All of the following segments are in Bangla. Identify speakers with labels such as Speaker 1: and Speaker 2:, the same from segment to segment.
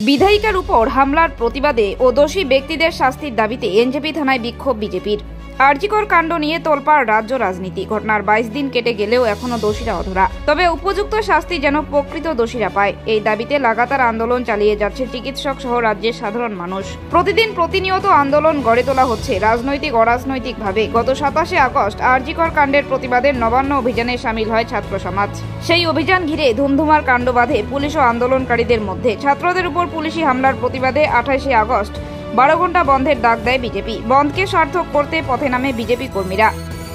Speaker 1: বিধায়িকার উপর হামলার প্রতিবাদে ও দোষী ব্যক্তিদের শাস্তির দাবিতে এনজেপি থানায় বিক্ষোভ বিজেপির। আরজিকর কাণ্ড নিয়ে তোলপাড় রাজ্য রাজনীতি। ঘটনার 22 দিন কেটে গেলেও এখনো দোষীরা অধরা, তবে উপযুক্ত শাস্তি যেন প্রকৃত দোষীরা পায়, এই দাবিতে লাগাতার আন্দোলন চালিয়ে যাচ্ছে চিকিৎসক সহ রাজ্যের সাধারণ মানুষ। প্রতিনিয়ত আন্দোলন গড়ে তোলা হচ্ছে রাজনৈতিক অরাজনৈতিক ভাবে। গত 27শে আগস্ট আরজিকর কাণ্ডের প্রতিবাদে নবান্ন অভিযানে সামিল হয় ছাত্র সমাজ। সেই অভিযান ঘিরে ধুমধুমার কাণ্ড বাধে পুলিশ ও আন্দোলনকারীদের মধ্যে। ছাত্রদের উপর পুলিশি হামলার প্রতিবাদে 28শে আগস্ট 12 ঘন্টা বন্ধের ডাক দেয় বিজেপি। বন্ধকে সার্থক করতে পথে নামে বিজেপি কর্মীরা।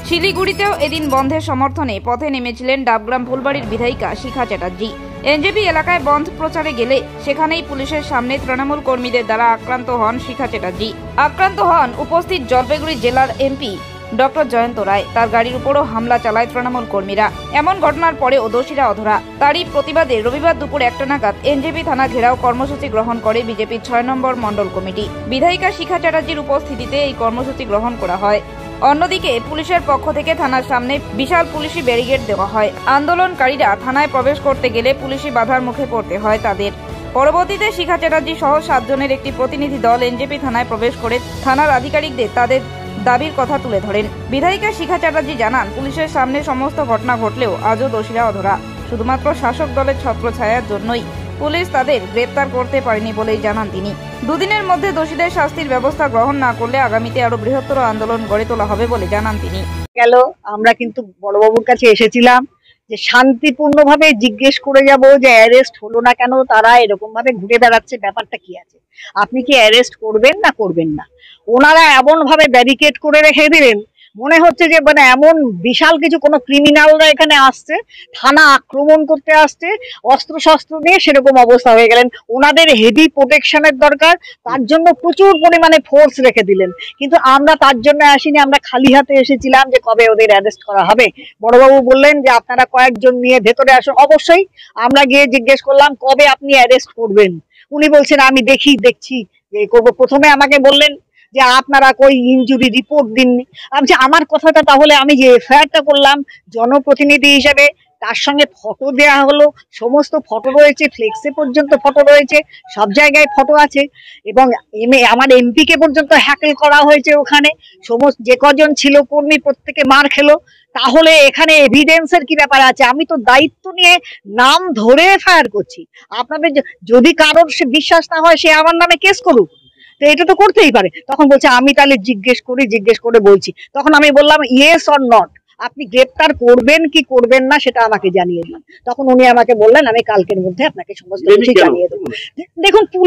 Speaker 1: শিলিগুড়িতেও এদিন বন্ধের সমর্থনে পথে নেমেছিলেন ডাবগ্রাম ফুলবাড়ির বিধায়িকা শিখা চ্যাটার্জি। এনজেপি এলাকায় বন্ধ প্রচারে গেলে সেখানেই পুলিশের সামনে তৃণমূল কর্মীদের দ্বারা আক্রান্ত হন শিখা চ্যাটার্জি। আক্রান্ত হন উপস্থিত জলপাইগুড়ি জেলার এমপি ডক্টর জয়ন্ত রায়। তার গাড়ির উপরও হামলা চালায় তৃণমূল কর্মীরা। এমন ঘটনার পরেও দোষীরা অধরা। তারই প্রতিবাদে রবিবার দুপুর 1টা নাগাদ এনজেপি থানা ঘেরাও কর্মসূচি গ্রহণ করে বিজেপির 6 নম্বর মণ্ডল কমিটি। বিধায়িকা শিখা চ্যাটার্জির উপস্থিতিতে এই কর্মসূচি গ্রহণ করা হয়। অন্যদিকে পুলিশের পক্ষ থেকে থানার সামনে বিশাল পুলিশি ব্যারিকেড দেওয়া হয়। আন্দোলনকারীরা থানায় প্রবেশ করতে গেলে পুলিশি বাধার মুখে পড়তে হয় তাদের। পরবর্তীতে শিখা চ্যাটার্জি সহ 7 জনের একটি প্রতিনিধি দল এনজেপি থানায় প্রবেশ করে থানার আধিকারিকদের তাদের দাবির কথা তুলে ধরেন। বিধায়িকা শিখা চ্যাটার্জি জানান, পুলিশের সামনে সমস্ত ঘটনা ঘটলেও আজও দোষীরা অধরা। শুধুমাত্র শাসক দলের ছত্রছায়ার জন্যই পুলিশ তাদের গ্রেপ্তার করতে পারেনি বলেই জানান তিনি। দুদিনের মধ্যে দোষীদের শাস্তির ব্যবস্থা গ্রহণ না করলে আগামীতে আরো বৃহত্তর আন্দোলন গড়ে তোলা হবে বলে জানান তিনি।
Speaker 2: আমরা কিন্তু বড়বাবুর কাছে এসেছিলাম যে শান্তিপূর্ণভাবে জিজ্ঞেস করে যাব যে অ্যারেস্ট হলো না কেন, তারা এরকম ভাবে ঘুরে বেড়াচ্ছে, ব্যাপারটা কি আছে, আপনি কি অ্যারেস্ট করবেন না করবেন না। ওনারা এমন ভাবে ব্যারিকেড করে রেখে দিলেন, মনে হচ্ছে যে মানে এমন বিশাল কিছু কোনো ক্রিমিনালরা এখানে আসছে, থানা আক্রমণ করতে আসছে অস্ত্র শস্ত্র নিয়ে, সেরকম অবস্থা হয়ে গেলেন। ওনাদের হেভি প্রোটেকশনের দরকার, তার জন্য প্রচুর পরিমাণে ফোর্স রেখে দিলেন। কিন্তু আমরা তার জন্য আসিনি, আমরা খালি হাতে এসেছিলাম যে কবে ওদের অ্যারেস্ট করা হবে। বড়বাবু বললেন যে আপনারা কয়েকজন নিয়ে ভেতরে আসুন। অবশ্যই আমরা গিয়ে জিজ্ঞেস করলাম কবে আপনি অ্যারেস্ট করবেন। উনি বলছেন আমি দেখছি যে করবো। প্রথমে আমাকে বললেন যে আপনারা কই ইনজুরি রিপোর্ট দিননি। আমি আমার কথাটা, তাহলে আমি যে এফআইআরটা করলাম জনপ্রতিনিধি হিসেবে, তার সঙ্গে ফটো দেয়া হলো, সমস্ত ফটো রয়েছে, ফ্লেক্সে পর্যন্ত ফটো রয়েছে, সব জায়গায় ফটো আছে, এবং আমার এমপি কে পর্যন্ত হ্যাকেল করা হয়েছে ওখানে। সমস্ত যে কজন ছিল কর্মী প্রত্যেকে মার খেলো। তাহলে এখানে এভিডেন্সের কি ব্যাপার আছে? আমি তো দায়িত্ব নিয়ে নাম ধরে এফআইআর করছি। আপনাদের যদি কারোর সে বিশ্বাস না হয়, সে আমার নামে কেস করুক, তো এটা তো করতেই পারে। তখন বলছে আমি তাহলে জিজ্ঞেস করে বলছি। তখন আমি বললাম ইয়েস অর নট, আপনি গ্রেপ্তার করবেন কি করবেন না সেটা আমাকে জানিয়ে দিন। তখন উনি আমাকে বললেন আমি কালকের মধ্যে আপনাকে সমস্ত কিছু জানিয়ে দেবো। দেখুন, পুলিশ